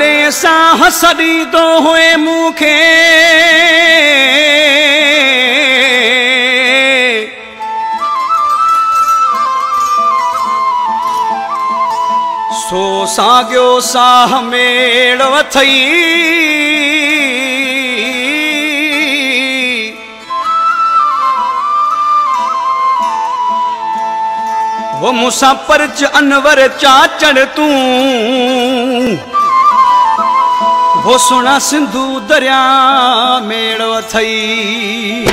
वॾे सां हसदी तो हुए मूंखे सो साॻियो साह मेड़ अथई वो मूंसां परच अनवर चाचड़ तूं वो सुना सिंधु दरिया मेड़ अथई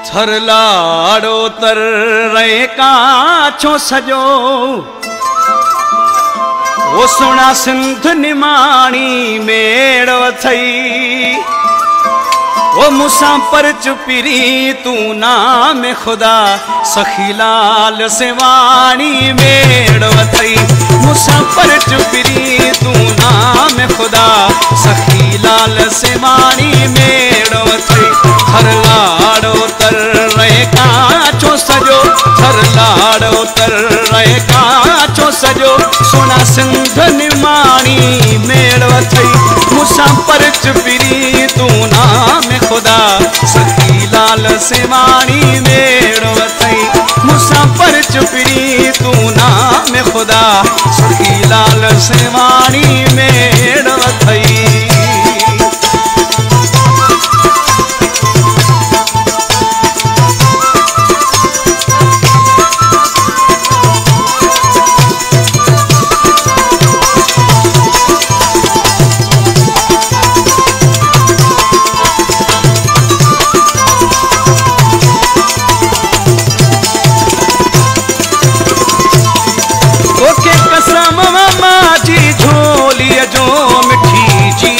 थर लाड़ो तर रहे काछो सजो वो सुना सिंध निमाणी मेड़ अथई वो मूंसां परच पिरी तू नाम खुदा सखी लाल सेवाणी मेड़ अथई मूंसां परच पिरी तू नाम खुदा सखी लाल सेवाणी मेड़ अथई हर लाड़ो तर रहे काछो सजो हर लाड़ो तर रहे काछो सजो सोना सिंध निमाणी मेड़ अथई मूंसां परच पिरी तू नाम खुदा सखी लाल सेवाणी मेड़ अथई मूंसां परच पिरी तू नाम खुदा सखी लाल सेवाणी मेड़ अथई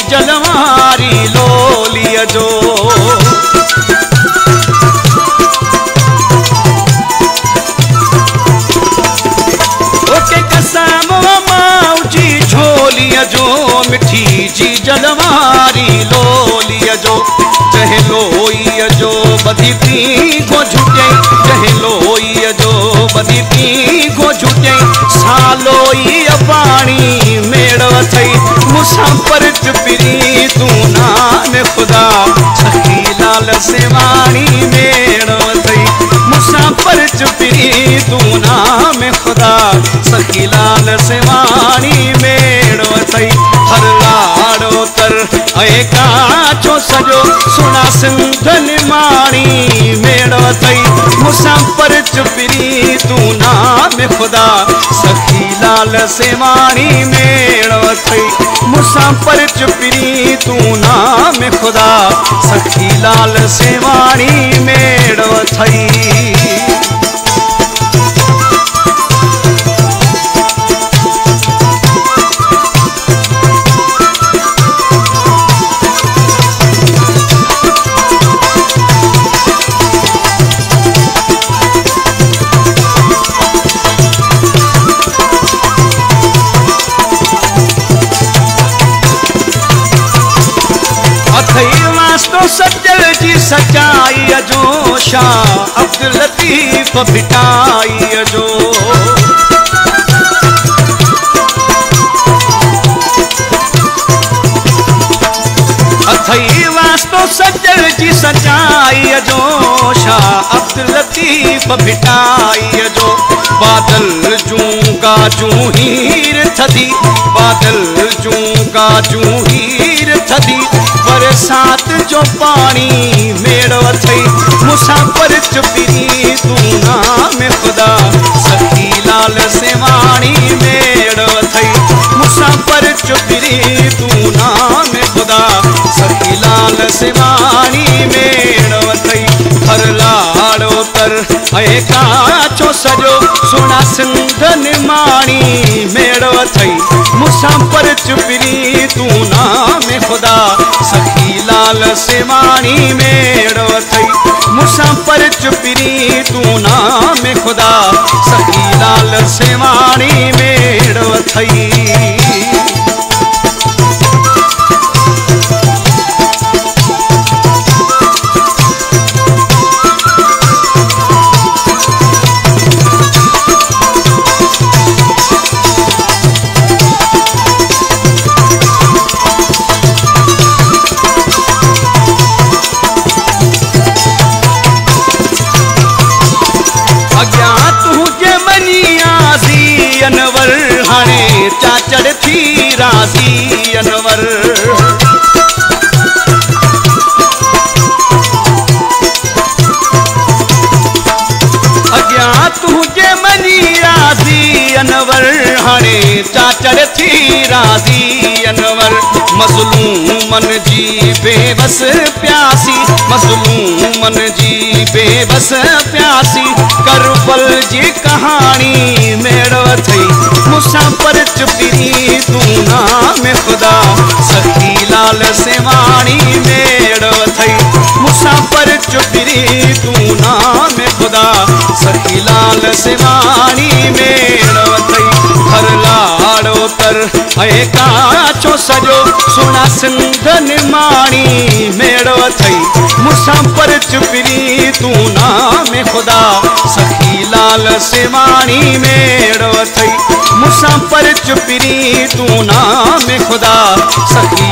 जलवारी लोलिया जो ओके कसम माऊजी झोलिया जो मिठी जी जलवारी लोलिया जो चहे लोइया जो बधी पी को झुटे चहे लोइया जो बधी पी को झुटे सालोइया पानी मेड़ अथई मूंसां परच पिरी तू नाम खुदा सखी लाल सेवाणी मेड़ अथई मूंसां परच पिरी तू नाम खुदा सखी लाल सेवाणी मेड़ अथई हर लाड़ो तर ऐं काछो सजो सुना सिंध निमाणी मेड़ अथई मूंसां परच पिरी तू नाम खुदा सखी लाल सेवाणी मेड़ अथई मूंसां परच पिरी तू नाम खुदा सखी लाल सेवाणी मेड़ अथई तो सजल जी सचाई जो शाह अब्दुल लतीफ भिटाई जो अथई वास्तो सजल जी सचाई जो शाह अब्दुल लतीफ भिटाई जो बादल जूं गाजूं हीर थदी बादल जूं गाजूं हीर थदी बरसात जो पानी मेड़ अथई मूंसां परच पिरी तू नाम खुदा सखी लाल सेवाणी मेड़ अथई मूंसां परच पिरी तू नाम खुदा सखी लाल सेवाणी मेड़ अथई हर लाड़ो तर ऐं काछो सजो सोना सिंध निमाणी मेड़ अथई मूंसां परच पिरी तू नाम खुदा सखी लाल सेवाणी मेड़ अथई मूंसां परच पिरी तू नाम खुदा सखी लाल सेवाणी मेड़ अथई मनी आसी अनवर हाणे चाचड़ थी रासी अनवर अॻियां तुझे मनी रासी अनवर हाणे चाचड़ थी रासी अनवर मज़लूमन जी बेबस प्यासी मज़लूमन जी बेबस प्यासी करबल जी कहानी मेड़ो थई मूंसां पर चुपिरी तूं नाम खुदा सखी लाल सेवाणी मेड़ो थई मूंसां पर चुपिरी तूं नाम खुदा सखी लाल सेवाणी मेड़ो थई हर लाड़ो तर ऐं काचो सजो सुना सिंध निमाणी मेड़ो थई मूंसां पर चुपिरी तूं नाम खुदा सखी लाल सेवाणी मेड़ो थई मूंसां पर चुपिरी तूं नाम खुदा सखी